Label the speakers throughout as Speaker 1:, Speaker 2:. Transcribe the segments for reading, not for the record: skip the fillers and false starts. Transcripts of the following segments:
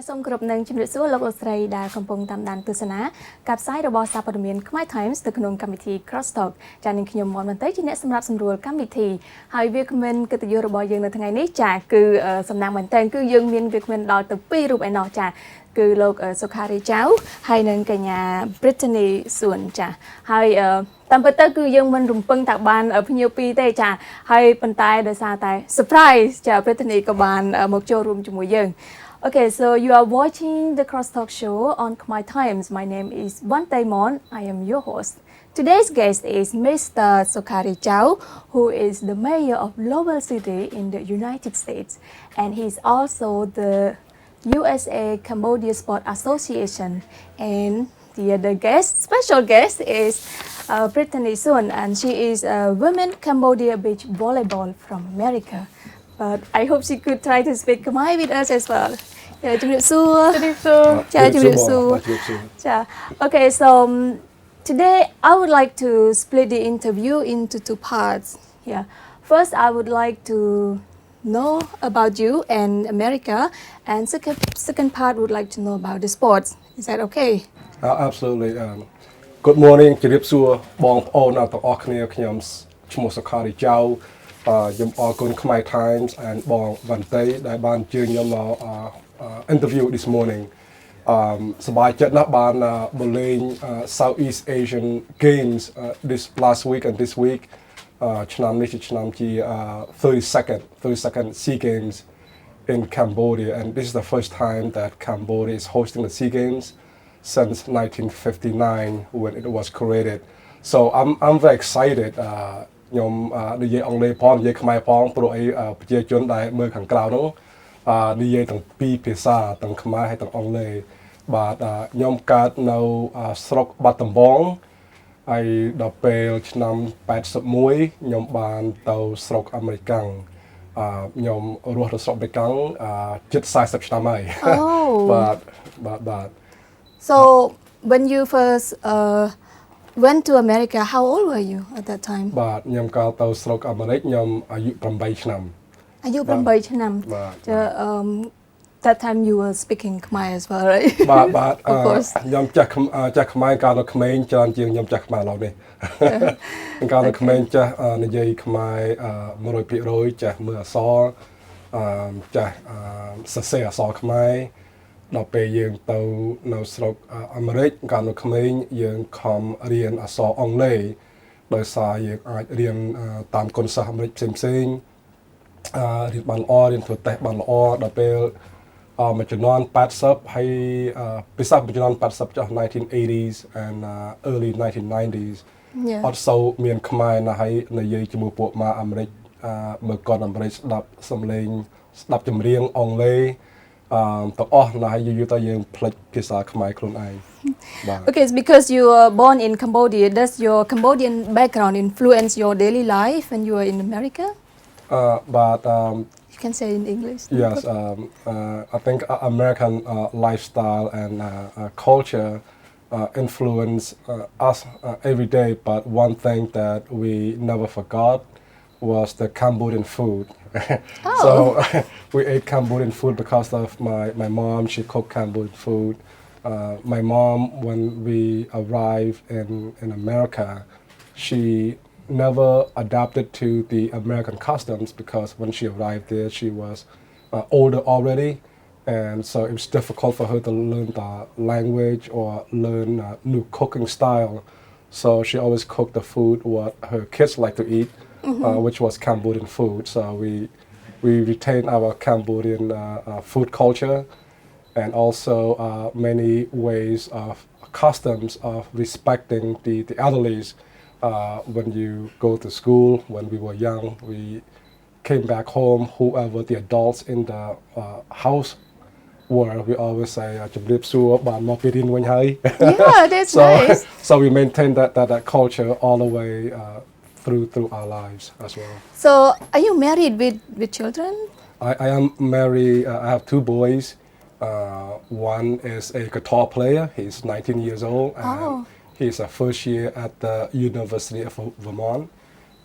Speaker 1: សូមគោរពនឹងជំរាបសួរលោកលោកស្រីដែលកំពុងតាមដានទស្សនាការផ្សាយរបស់សារព័ត៌មាន Khmer Times ទៅក្នុងកម្មវិធី Cross Talk ចា៎នាងខ្ញុំមនបន្ទ័យជាអ្នកសម្រាប់សម្រួលកម្មវិធីហើយវាគ្មិនកិត្តិយសរបស់យើងនៅថ្ងៃនេះចា៎គឺសំណាងមែនតើគឺយើងមានវាគ្មិនដល់ទៅ2រូបឯណោះចា៎គឺលោក Sokhary Chau ហើយនិងកញ្ញា Brittany Soun ចា៎ហើយតាមពិតទៅគឺយើងមិនរំពឹងតែបានភ្ញៀវពីរទេចា៎ហើយប៉ុន្តែដោយសារតែ surprise ចា៎ Brittany ក៏បានមកចូលរួមជាមួយយើងOkay, so you are watching the Crosstalk show on Khmer Times. My name is Vanntey Morn. I am your host. Today's guest is Mr. Sokhary Chau, who is the mayor of Lowell City in the United States. And he's also the USA-Cambodia Sport Association. And the other guest, special guest, is Brittany Soun, and she is a women Cambodia beach volleyball from America. But I hope she could try to speak Khmer with us as well. Yeah, okay, so today I would like to split the interview into two parts. Yeah, first I would like to know about you and America, and second part would like to know about the sports. Is that okay?
Speaker 2: Absolutely. Good morning. ជម្រាបសួរបងប្អូនទាំងអស់គ្នាខ្ញុំឈ្មោះ Sokhary Chau ខ្ញុំអរគុណ Khmer Times and បង Vanntey ដែលបានអញ្ជើញខ្ញុំមក interview this morning សប្បាយចិត្តណាស់បានបលេង Southeast Asian Games this last week and this week ឆ្នាំនេះជាឆ្នាំជា 32nd SEA Games in Cambodia, and this is the first time that Cambodia is hosting the SEA Games since 1959 when it was created. So I'm very excited. ខ្ញុំនិយាយអង់គ្លេសផងនិយាយខ្មែរផងព្រោះអីប្រជាជនដែលមើលខាងក្រៅនោះនិយាយទាំងពីរភាសាទាំងខ្មែរហើយទាំងអង់គ្លេសបាទខ្ញុំកើតនៅស្រុកបាត់ដំបងហើយដល់ពេលឆ្នាំ81ខ្ញុំបានទៅស្រុកអាមេរិកខ្ញុំរស់នៅស្រុកអាមេរិកជិត40ឆ្នាំហើយបាទ
Speaker 1: So when you first went to America, how old were you at that time?
Speaker 2: បាទខ្ញុំកាលទៅស្រុកអាមេរិកខ្ញុំអាយុ8ឆ្នាំ
Speaker 1: អាយុ8ឆ្នាំ That time you were speaking Khmer as well, right?
Speaker 2: បាទខ្ញុំចាស់ខ្មែរកាលនៅក្មេងច្រើនជាងខ្ញុំចាស់ខ្មែរឥឡូវនេះកាលនៅក្មេងចាស់និយាយខ្មែរ100%ចាស់មើលអក្សរចាស់សរសេរអក្សរខ្មែរដល់ពេលយើងទៅនៅស្រុកអាមេរិកកាលនៅក្មេងយើងខំរៀនអក្សរអង់គ្លេសដោយសារយើងអាចរៀនតាមគុណសាស្ត្រអាមេរិកផ្សេងរៀនបានល្អរៀនធ្វើតេស្តបានល្អដល់ពេលមួយចំនួន80ហើយពិសេសមួយចំនួន80ចុះ 1980s and early 1990s អត់សូវមានខ្មែរណាស់ហើយនិយាយជាមួយពួកម៉ាអាមេរិកមើលកូនអាមេរិកស្ដាប់សំឡេងស្ដាប់ចម្រៀងអង់គ្លេសទាំងអស់ណាស់យូរទៅយើងផ្លេចភាសាខ្មែរខ្លួនឯងបាទ
Speaker 1: Okay, it's because you were born in Cambodia. Does your Cambodian background influence your daily life when you were in America?
Speaker 2: But
Speaker 1: you can say in English.
Speaker 2: Yes, I think American lifestyle and culture influence us every day. But one thing that we never forgot was the Cambodian food. So we ate Cambodian food because of my mom. She cooked Cambodian food. My mom, when we arrived in America, she never adapted to the American customs because when she arrived there, she was older already, and so it was difficult for her to learn the language or learn new cooking style. So she always cooked the food what her kids like to eat, which was Cambodian food. So we retain our Cambodian food culture, and also many ways of customs of respecting the elderlies. When you go to school, when we were young, we came back home, whoever the adults in the house were, we always say, yeah,
Speaker 1: that's nice.
Speaker 2: So we maintain that culture all the way through our lives as well.
Speaker 1: So are you married with children?
Speaker 2: I am married. I have two boys. One is a guitar player. He's 19 years old. And he's a first year at the University of Vermont,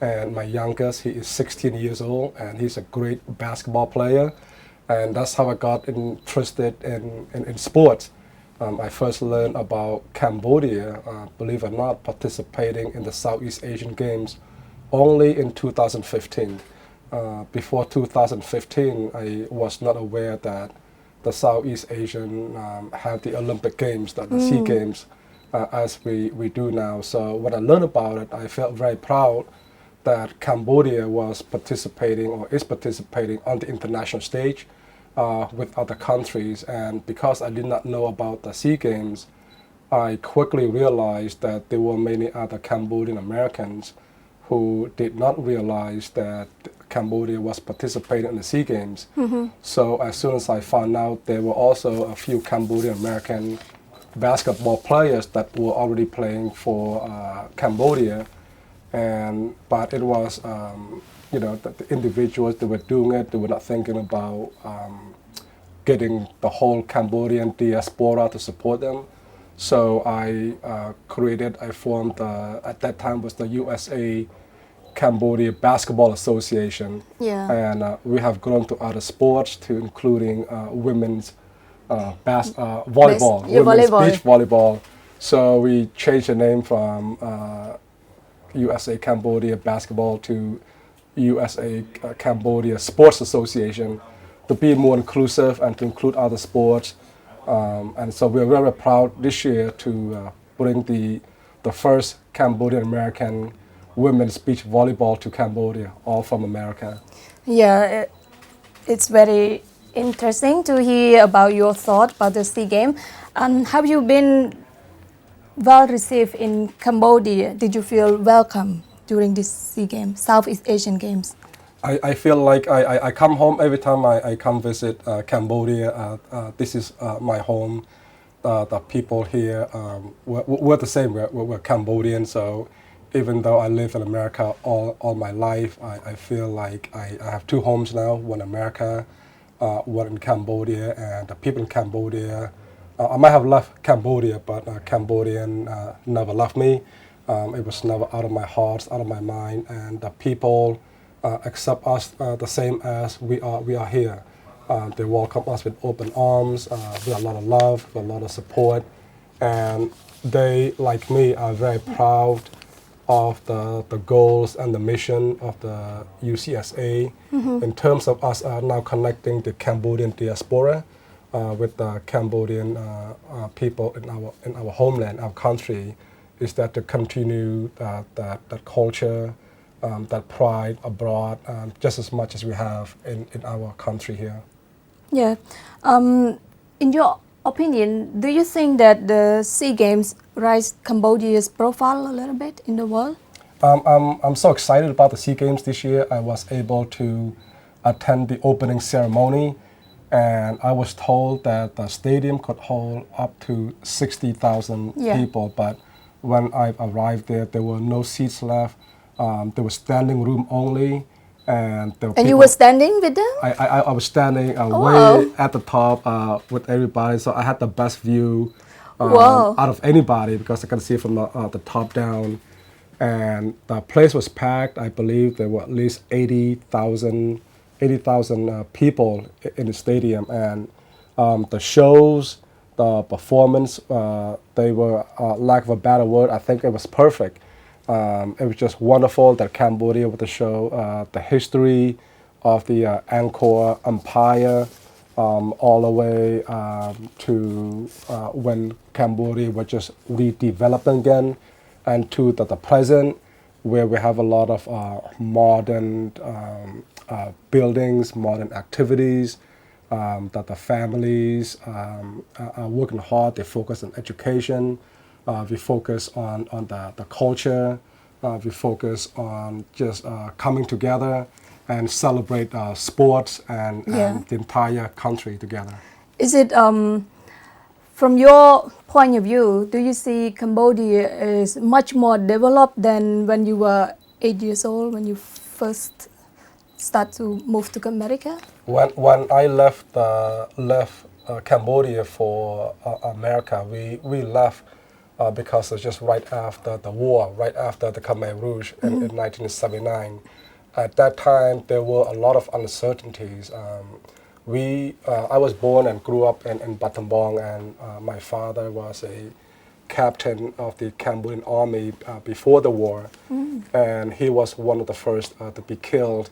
Speaker 2: and my youngest, he is 16 years old, and he's a great basketball player. And that's how I got interested in sports. I first learned about Cambodia, believe it or not, participating in the Southeast Asian Games only in 2015. Before 2015, I was not aware that the Southeast Asian had the Olympic Games, the SEA Games, as we do now. So when I learned about it, I felt very proud that Cambodia was participating or is participating on the international stage with other countries. And because I did not know about the SEA Games, I quickly realized that there were many other Cambodian Americans who did not realize that Cambodia was participating in the SEA Games. So as soon as I found out, there were also a few Cambodian American basketball players that were already playing for Cambodia. But it was, the individuals that were doing it, they were not thinking about getting the whole Cambodian diaspora to support them. So I formed, at that time was the USA-Cambodia Basketball Association.
Speaker 1: Yeah.
Speaker 2: And we have grown to other sports, to including women's volleyball, women's beach volleyball. So we changed the name from USA-Cambodia Basketball to USA-Cambodia Sports Association, to be more inclusive and to include other sports. And so we're very proud this year to bring the first Cambodian American women's beach volleyball to Cambodia, all from America.
Speaker 1: Yeah, it's very interesting to hear about your thought about the SEA Games. And have you been well received in Cambodia? Did you feel welcome during this SEA Games, Southeast Asian Games?
Speaker 2: I feel like I come home every time I come visit Cambodia. This is my home. The people here, we're the same. We're Cambodian. So even though I live in America all my life, I feel like I have two homes now, one in America, one in Cambodia. And the people in Cambodia, I might have left Cambodia, but Cambodian never left me. It was never out of my heart, out of my mind. And the people accept us the same as we are here. They welcome us with open arms, with a lot of love, with a lot of support. And they, like me, are very proud of the goals and the mission of the UCSA in terms of us now connecting the Cambodian diaspora with the Cambodian people in our homeland, our country, is that to continue that culture, that pride abroad, just as much as we have in our country here.
Speaker 1: Yeah. In your opinion, do you think that the SEA Games raise Cambodia's profile a little bit in the world?
Speaker 2: I'm so excited about the SEA Games this year. I was able to attend the opening ceremony, and I was told that the stadium could hold up to 60,000 people. But when I arrived there were no seats left. There was standing room only. And
Speaker 1: you were standing with them?
Speaker 2: I was standing way at the top with everybody, so I had the best view out of anybody because I could see from the top down. And the place was packed. I believe there were at least 80,000 people in the stadium. And the shows, the performance, they were, lack of a better word, I think it was perfect. It was just wonderful that Cambodia with the show, the history of the Angkor Empire, all the way to when Cambodia was just redeveloping again, and to the present, where we have a lot of modern buildings, modern activities, that the families are working hard. They focus on education. We focus on the culture. We focus on just coming together and celebrate sports and the entire country together.
Speaker 1: Is it, from your point of view, do you see Cambodia is much more developed than when you were 8 years old, when you first start to move to America?
Speaker 2: When I left Cambodia for America, we left because it's just right after the war, right after the Khmer Rouge in 1979. At that time, there were a lot of uncertainties. I was born and grew up in Battambang, and my father was a captain of the Cambodian army before the war, and he was one of the first to be killed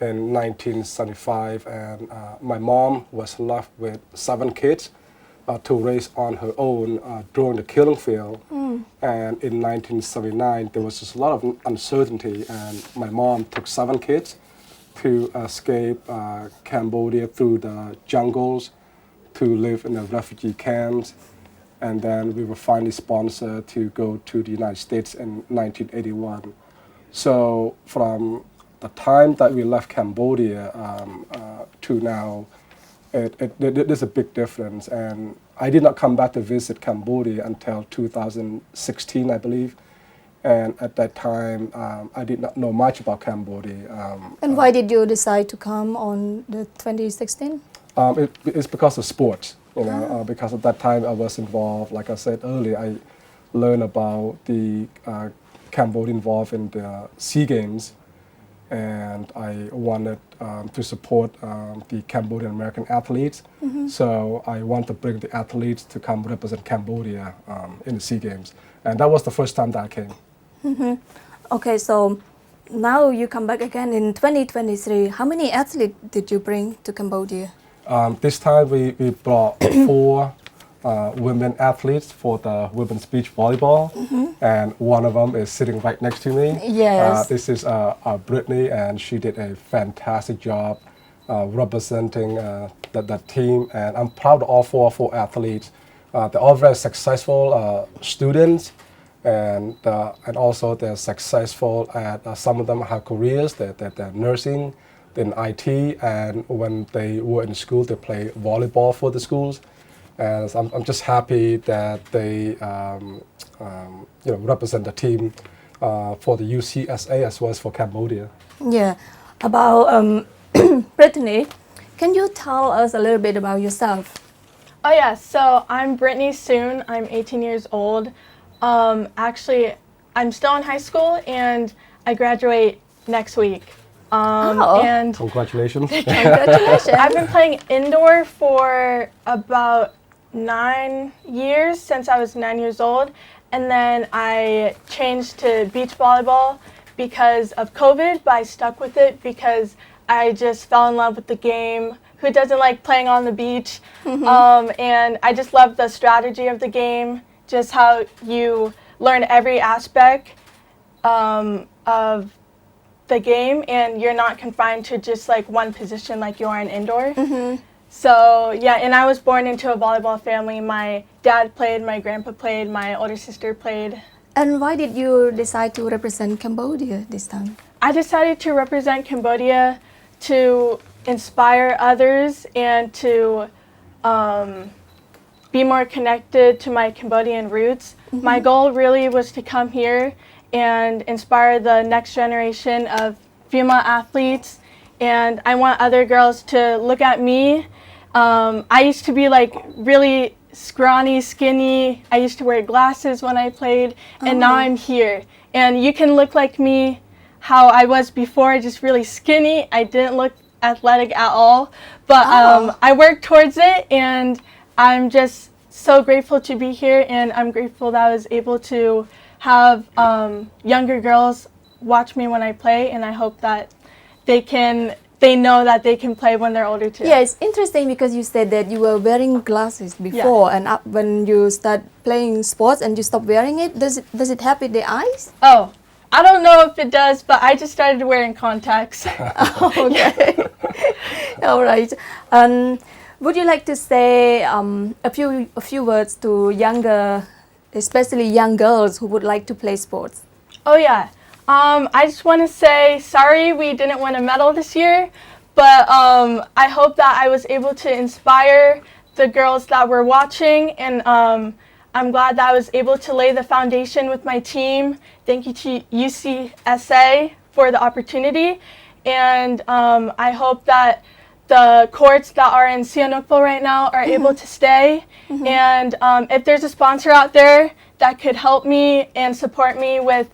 Speaker 2: in 1975. And my mom was left with 7 kids to raise on her own during the killing field. And in 1979, there was just a lot of uncertainty, and my mom took 7 kids to escape Cambodia through the jungles to live in the refugee camps. And then we were finally sponsored to go to the United States in 1981. So from the time that we left Cambodia to now, there's a big difference. And I did not come back to visit Cambodia until 2016, I believe. And at that time, I did not know much about Cambodia.
Speaker 1: And why did you decide to come on the 2016?
Speaker 2: It's because of sports, because at that time I was involved, like I said earlier, I learned about the Cambodia involved in the SEA Games, and I wanted to support the Cambodian American athletes. So I want to bring the athletes to come represent Cambodia in the SEA Games. And that was the first time that I came.
Speaker 1: Okay, so now you come back again in 2023. How many athletes did you bring to Cambodia?
Speaker 2: This time we brought 4 women athletes for the women's beach volleyball, and one of them is sitting right next to me.
Speaker 1: Yes.
Speaker 2: This is Brittany, and she did a fantastic job representing the team, and I'm proud of all 4 athletes. They're all very successful students, and also they're successful at some of them have careers. They're nursing, in IT, and when they were in school, they play volleyball for the schools. And so I'm just happy that they represent the team for the UCSA as well as for Cambodia.
Speaker 1: Yeah. About Brittany, can you tell us a little bit about yourself?
Speaker 3: Oh yeah, so I'm Brittany Soun. I'm 18 years old. Actually, I'm still in high school and I graduate next week. And
Speaker 2: Congratulations.
Speaker 1: Congratulations.
Speaker 3: I've been playing indoor for about 9 years, since I was 9 years old. And then I changed to beach volleyball because of COVID, but I stuck with it because I just fell in love with the game. Who doesn't like playing on the beach? And I just love the strategy of the game, just how you learn every aspect of the game, and you're not confined to just like one position like you are in indoor. So yeah, and I was born into a volleyball family. My dad played, my grandpa played, my older sister played.
Speaker 1: And why did you decide to represent Cambodia this time?
Speaker 3: I decided to represent Cambodia to inspire others and to be more connected to my Cambodian roots. My goal really was to come here and inspire the next generation of female athletes, and I want other girls to look at me. I used to be like really scrawny, skinny. I used to wear glasses when I played, and now I'm here. And you can look like me how I was before, just really skinny. I didn't look athletic at all, but I worked towards it, and I'm just so grateful to be here, and I'm grateful that I was able to have younger girls watch me when I play, and I hope that they know that they can play when they're older too.
Speaker 1: Yeah, it's interesting because you said that you were wearing glasses before, and when you start playing sports and you stop wearing it, does it help with the eyes?
Speaker 3: Oh, I don't know if it does, but I just started wearing contacts.
Speaker 1: Okay. All right. Would you like to say a few words to younger, especially young girls who would like to play sports?
Speaker 3: Oh yeah. I just want to say sorry we didn't win a medal this year, but I hope that I was able to inspire the girls that were watching, and I'm glad that I was able to lay the foundation with my team. Thank you to UCSA for the opportunity, and I hope that the courts that are in Sihanoukville right now are able to stay, and if there's a sponsor out there that could help me and support me with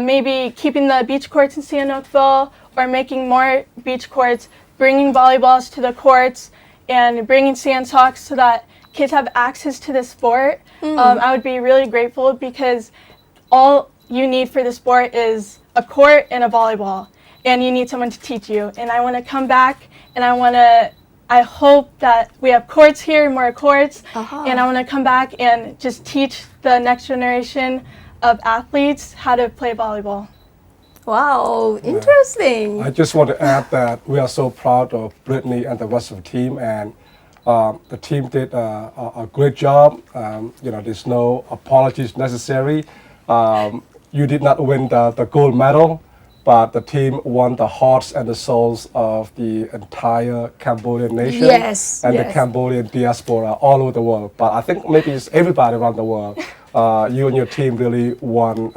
Speaker 3: maybe keeping the beach courts in Sihanoukville or making more beach courts bringing volleyballs to the courts and bringing sand socks so that kids have access to the sport, I would be really grateful because all you need for the sport is a court and a volleyball, and you need someone to teach you. And I want to come back, and I hope that we have courts here, more courts, and I want to come back and just teach the next generation of athletes how to play volleyball.
Speaker 1: Wow, interesting.
Speaker 2: I just want to add that we are so proud of Brittany and the rest of the team, and the team did a great job. There's no apologies necessary. You did not win the gold medal, but the team won the hearts and the souls of the entire Cambodian nation and the Cambodian diaspora all over the world. But I think maybe it's everybody around the world. You and your team really won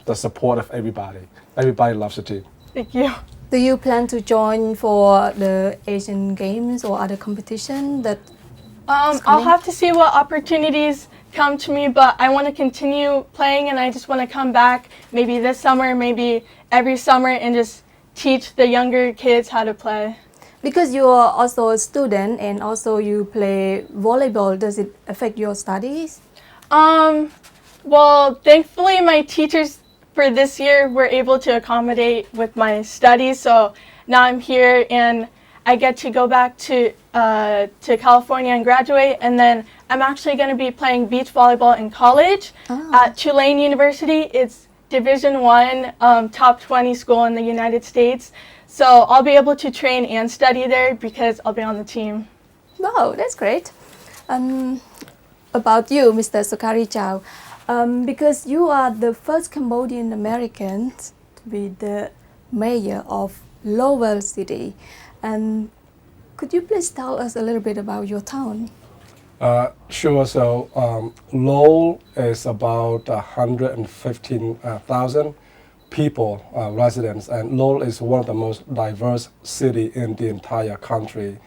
Speaker 2: the support of everybody. Everybody loves the team.
Speaker 3: Thank you.
Speaker 1: Do you plan to join for the Asian Games or other competition that?
Speaker 3: I'll have to see what opportunities come to me, but I want to continue playing, and I just want to come back maybe this summer, maybe every summer, and just teach the younger kids how to play.
Speaker 1: Because you are also a student and also you play volleyball, does it affect your studies?
Speaker 3: Well, thankfully my teachers for this year were able to accommodate with my studies, so now I'm here and I get to go back to California and graduate, and then I'm actually going to be playing beach volleyball in college at Tulane University. It's Division I, top 20 school in the United States. So I'll be able to train and study there because I'll be on the team.
Speaker 1: Wow, that's great. About you, Mr. Sokhary Chau, because you are the first Cambodian American to be the mayor of Lowell City. And could you please tell us a little bit about your town?
Speaker 2: Sure. So Lowell is about 115,000 people, residents, and Lowell is one of the most diverse city in the entire country.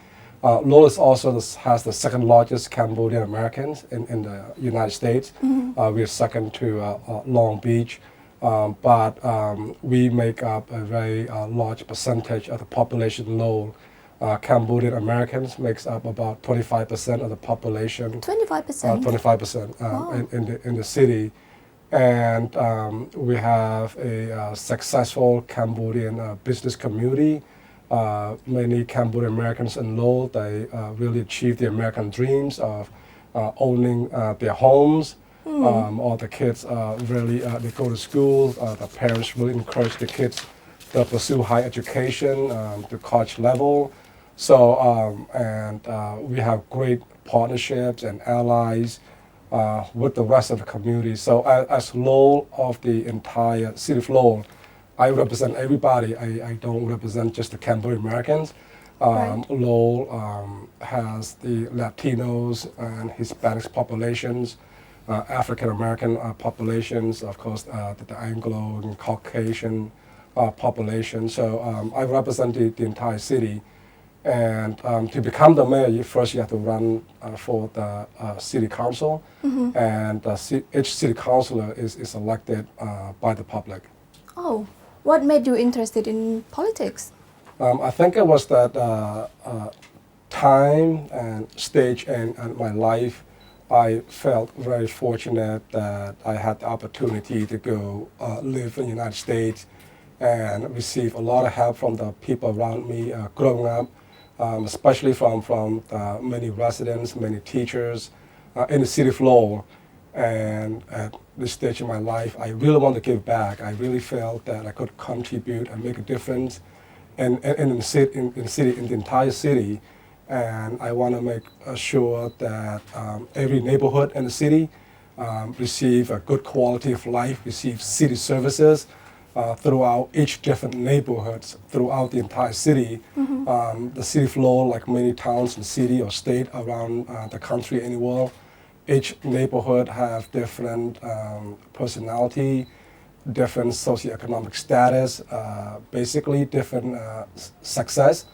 Speaker 2: Lowell is also has the second largest Cambodian Americans in the United States. We are second to Long Beach, but we make up a very large percentage of the population in Lowell. Cambodian Americans makes up about 25% of the population.
Speaker 1: 25%?
Speaker 2: 25% in the city. And we have a successful Cambodian business community. Many Cambodian Americans in Lowell, they really achieve the American dreams of owning their homes. All the kids really, they go to school. The parents really encourage the kids to pursue high education to college level. So, we have great partnerships and allies with the rest of the community. So as Lowell of the entire city of Lowell, I represent everybody. I don't represent just the Cambodian Americans. Lowell has the Latinos and Hispanic populations, African American populations, of course, the Anglo and Caucasian population. So I represent the entire city. And to become the mayor, you have to run for the city council, and each city councilor is elected by the public.
Speaker 1: Oh, what made you interested in politics?
Speaker 2: I think it was that time and stage in my life. I felt very fortunate that I had the opportunity to go live in the United States and receive a lot of help from the people around me growing up. Especially from many residents, many teachers in the city of Lowell. And at this stage in my life, I really want to give back. I really felt that I could contribute and make a difference in the entire city. And I want to make sure that every neighborhood in the city receive a good quality of life, receive city services, throughout each different neighborhoods throughout the entire city. The city of Lowell, like many towns and city or state around the country anywhere, each neighborhood have different personality, different socioeconomic status, basically different success.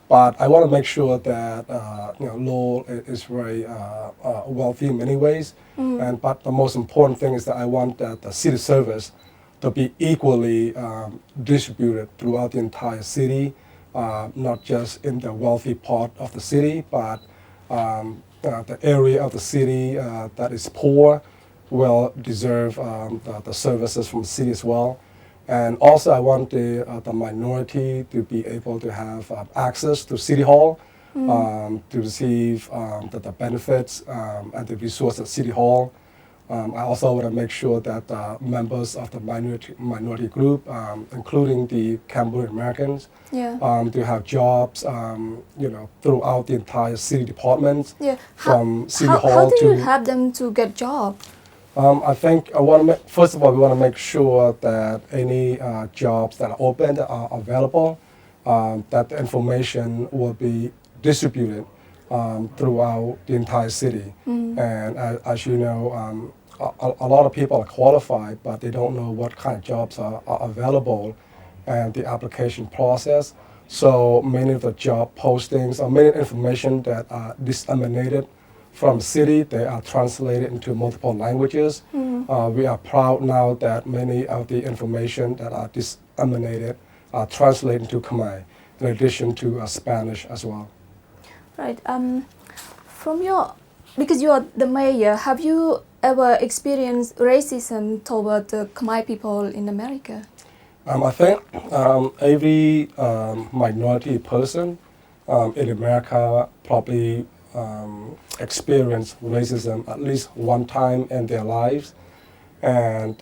Speaker 2: But I want to make sure that Lowell is very wealthy in many ways. But the most important thing is that I want that the city service to be equally distributed throughout the entire city, not just in the wealthy part of the city, but the area of the city that is poor will deserve the services from the city as well. And also I want the minority to be able to have access to City Hall, to receive the benefits and the resources at City Hall. I also want to make sure that members of the minority group, including the Cambodian Americans, to have jobs, throughout the entire city department, from City Hall
Speaker 1: how do
Speaker 2: to.
Speaker 1: you have them to get job?
Speaker 2: I think first of all, we want to make sure that any jobs that are open, that are available, that the information will be distributed throughout the entire city. And as you know, a lot of people are qualified, but they don't know what kind of jobs are available and the application process. So many of the job postings or many information that are disseminated from the city, they are translated into multiple languages. We are proud now that many of the information that are disseminated are translated into Khmer, in addition to Spanish as well.
Speaker 1: Right. Because you are the mayor, have you ever experienced racism toward the Khmer people in America?
Speaker 2: I think every minority person in America probably experience racism at least one time in their lives, and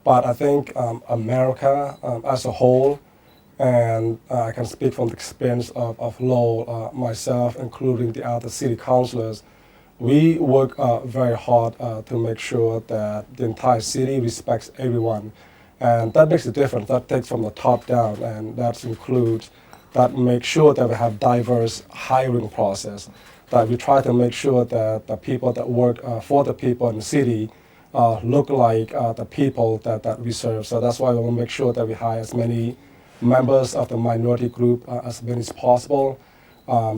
Speaker 2: but I think America as a whole, and I can speak from the experience of Lowell, myself, including the other city councilors, we work very hard to make sure that the entire city respects everyone, and that makes a difference. That takes from the top down, and that includes that make sure that we have diverse hiring process, that we try to make sure that the people that work for the people in the city look like the people that we serve. So that's why we want to make sure that we hire as many members of the minority group as many as possible.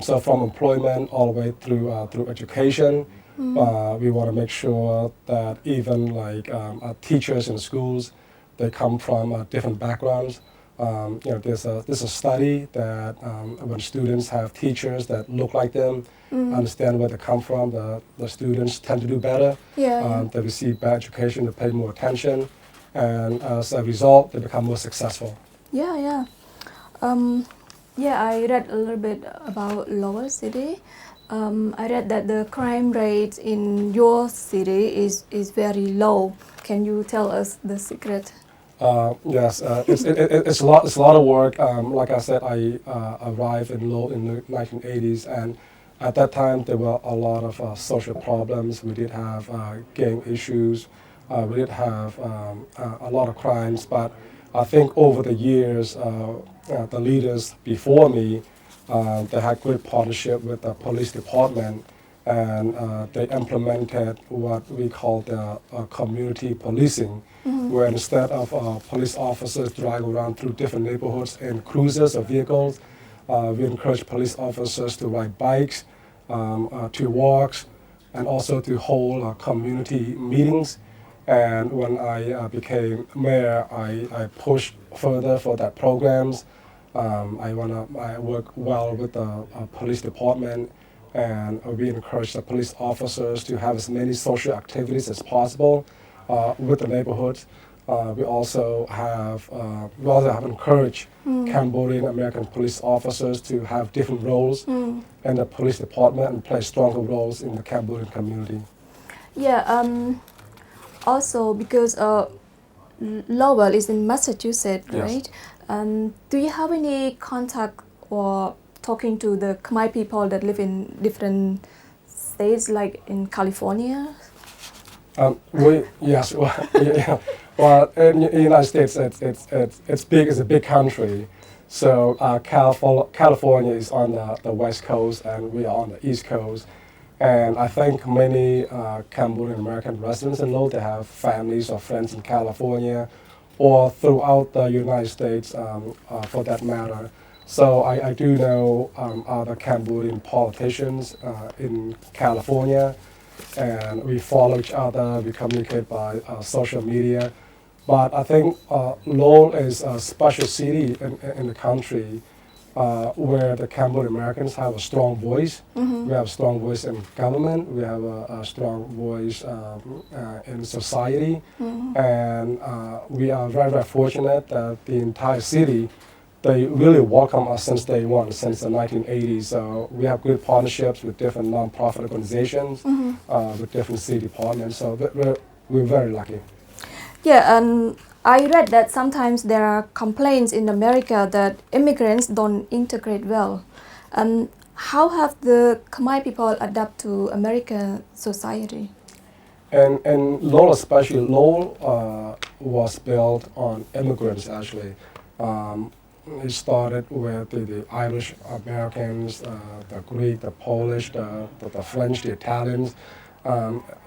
Speaker 2: So from employment all the way through education, we want to make sure that even like teachers in schools, they come from different backgrounds. There's a study that when students have teachers that look like them, understand where they come from, the students tend to do better. They receive better education, they pay more attention, and as a result, they become more successful.
Speaker 1: I read a little bit about Lowell City. I read that the crime rate in your city is very low. Can you tell us the secret?
Speaker 2: Yes, it's a lot of work. Like I said, I arrived in Lowell in the 1980s, and at that time there were a lot of social problems. We did have gang issues. We did have a lot of crimes, but I think over the years, the leaders before me, they had great partnership with the police department, and they implemented what we call the community policing, where instead of police officers driving around through different neighborhoods in cruisers or vehicles, we encourage police officers to ride bikes, to walks, and also to hold community meetings. And when I became mayor, I pushed further for that programs. I work well with the police department, and we encourage the police officers to have as many social activities as possible with the neighborhoods. We also have encouraged Cambodian American police officers to have different roles in the police department and play stronger roles in the Cambodian community.
Speaker 1: Also, because Lowell is in Massachusetts,
Speaker 2: Yes.
Speaker 1: right? Do you have any contact or talking to the Khmer people that live in different states, like in California?
Speaker 2: Yes. Well, in the United States, it's big. It's a big country. So California is on the West Coast, and we are on the East Coast. And I think many Cambodian American residents in Lowell, they have families or friends in California or throughout the United States for that matter. So I do know other Cambodian politicians in California, and we follow each other, we communicate by social media. But I think Lowell is a special city in the country, where the Cambodian Americans have a strong voice. We have a strong voice in government. We have a strong voice in society. And we are very, very fortunate that the entire city, they really welcome us since day one, since the 1980s. So we have good partnerships with different nonprofit organizations, with different city departments. So we're very lucky.
Speaker 1: Yeah, and I read that sometimes there are complaints in America that immigrants don't integrate well. How have the Khmer people adapt to American society?
Speaker 2: And Lowell, especially, Lowell was built on immigrants, actually. It started with the Irish Americans, the Greek, the Polish, the French, the Italians.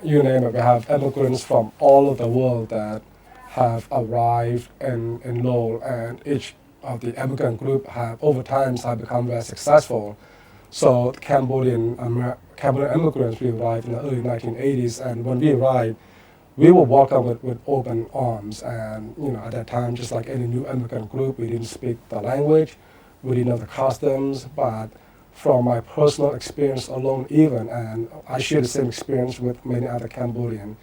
Speaker 2: You name it, we have immigrants from all over the world that have arrived in Lowell, and each of the immigrant group over time have become very successful. So Cambodian immigrants, we arrived in the early 1980s, and when we arrived, we were welcomed with open arms. And at that time, just like any new immigrant group, we didn't speak the language, we didn't know the customs, but from my personal experience alone even, and I share the same experience with many other Cambodians,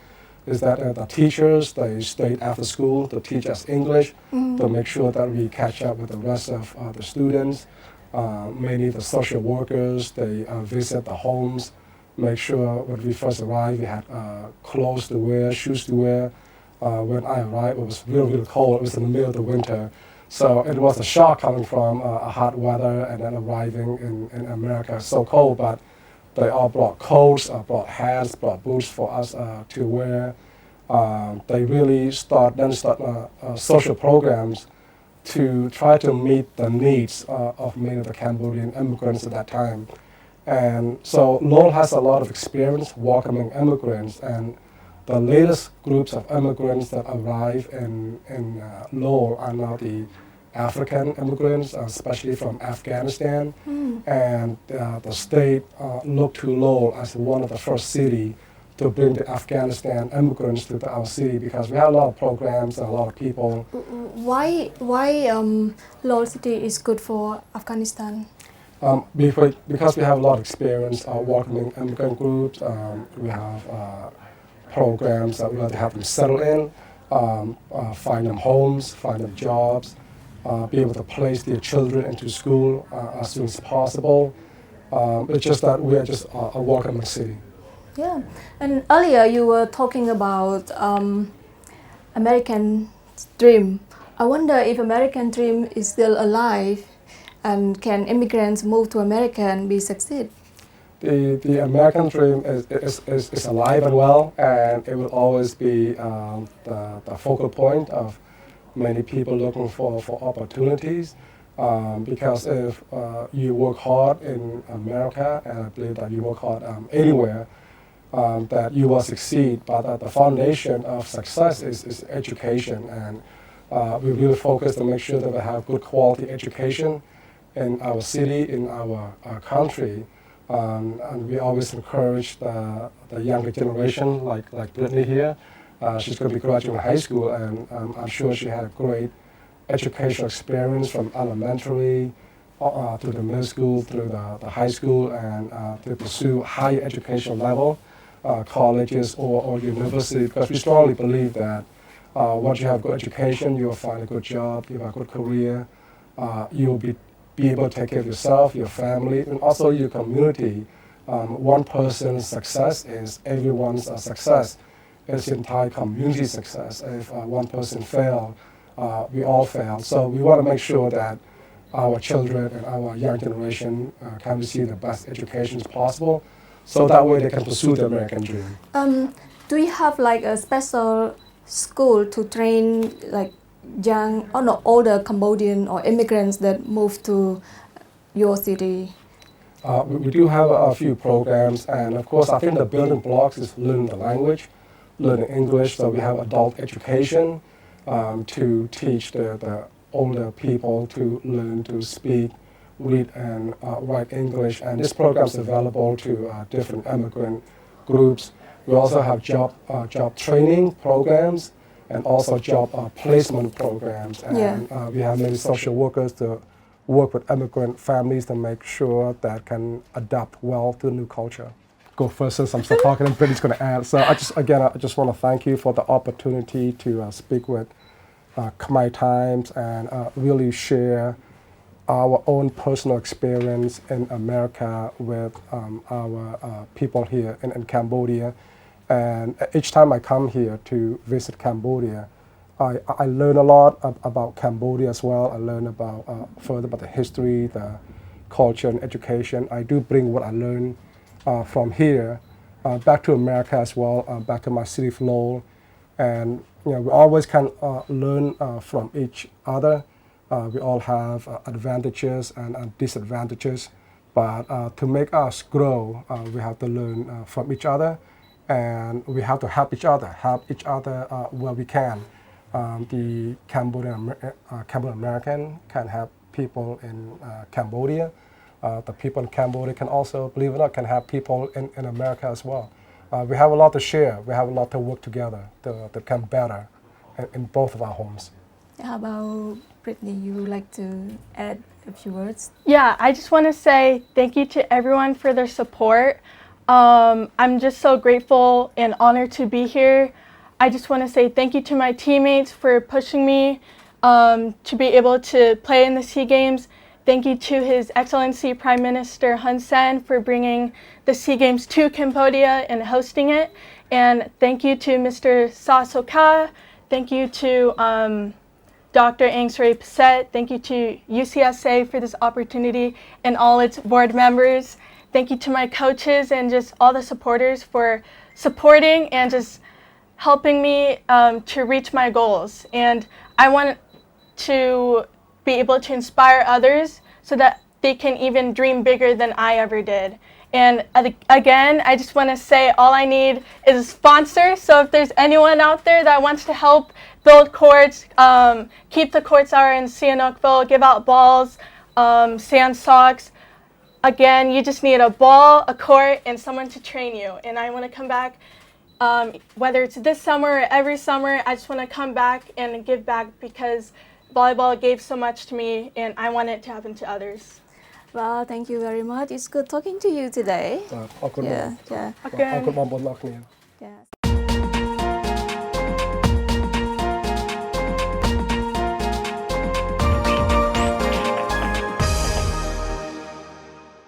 Speaker 2: is that the teachers, they stayed after school to teach us English, to make sure that we catch up with the rest of the students. Many of the social workers, they visit the homes, make sure when we first arrived, we had clothes to wear, shoes to wear. When I arrived, it was really, really cold. It was in the middle of the winter. So it was a shock coming from hot weather and then arriving in America, so cold, but they all brought coats, brought hats, brought boots for us to wear. They really start social programs to try to meet the needs of many of the Cambodian immigrants at that time. And so Lowell has a lot of experience welcoming immigrants, and the latest groups of immigrants that arrive in Lowell are now the African immigrants, especially from Afghanistan. And the state looked to Lowell as one of the first cities to bring the Afghanistan immigrants to our city, because we have a lot of programs and a lot of people.
Speaker 1: Why Lowell City is good for Afghanistan?
Speaker 2: Because we have a lot of experience welcoming immigrant groups. We have programs that we like to have them settle in, find them homes, find them jobs, be able to place their children into school as soon as possible. It's just that we are just a welcoming city.
Speaker 1: Yeah, and earlier you were talking about American dream. I wonder if American dream is still alive, and can immigrants move to America and be succeed?
Speaker 2: The American dream is alive and well, and it will always be the focal point of many people looking for opportunities. Because if you work hard in America, and I believe that you work hard anywhere, that you will succeed. But the foundation of success is education, and we really focus to make sure that we have good quality education in our city, in our country. And we always encourage the younger generation, like Brittany here. She's going to be graduating high school, and I'm sure she had a great educational experience from elementary through the middle school, through the high school, and to pursue higher educational level, colleges or university, because we strongly believe that once you have good education, you'll find a good job, you have a good career, you'll be able to take care of yourself, your family, and also your community. One person's success is everyone's success. It's the entire community's success. If one person fails, we all fail. So we want to make sure that our children and our young generation can receive the best education possible, so that way they can pursue the American dream.
Speaker 1: Do you have like a special school to train like older Cambodian or immigrants that move to your city?
Speaker 2: We do have a few programs, and of course I think the building blocks is learning the language, learning English. So we have adult education to teach the older people to learn to speak, read and write English, and this program is available to different immigrant groups. We also have job training programs, and also job placement programs. And we have many social workers to work with immigrant families to make sure that can adapt well to the new culture. Go first since I'm still talking and Brittany's going to add. So I just want to thank you for the opportunity to speak with Khmer Times and really share our own personal experience in America with our people here in Cambodia. And each time I come here to visit Cambodia, I learn a lot about Cambodia as well. I learn about further about the history, the culture, and education. I do bring what I learn from here back to America as well, back to my city of Lowell. And we always can learn from each other. We all have advantages and disadvantages, but to make us grow, we have to learn from each other, and we have to help each other where we can. The Cambodian American can help people in Cambodia. The people in Cambodia can also, believe it or not, can have people in America as well. We have a lot to share. We have a lot to work together to become better in both of our homes.
Speaker 1: How about Brittany? You would like to add a few words?
Speaker 3: Yeah, I just want to say thank you to everyone for their support. I'm just so grateful and honored to be here. I just want to say thank you to my teammates for pushing me to be able to play in the SEA Games. Thank you to His Excellency Prime Minister Hun Sen for bringing the SEA Games to Cambodia and hosting it. And thank you to Mr. Sokhary. Thank you to Dr. Angsray Passet. Thank you to UCSA for this opportunity and all its board members. Thank you to my coaches and just all the supporters for supporting and just helping me to reach my goals. And I want to be able to inspire others so that they can even dream bigger than I ever did. And again, I just want to say all I need is a sponsor. So if there's anyone out there that wants to help build courts, keep the courts out in Sihanoukville, give out balls, sand socks. Again, you just need a ball, a court, and someone to train you. And I want to come back, whether it's this summer or every summer, I just want to come back and give back because volleyball gave so much to me and I want it to happen to others.
Speaker 1: Well, thank you very much. It's good talking to you today.
Speaker 2: Okay.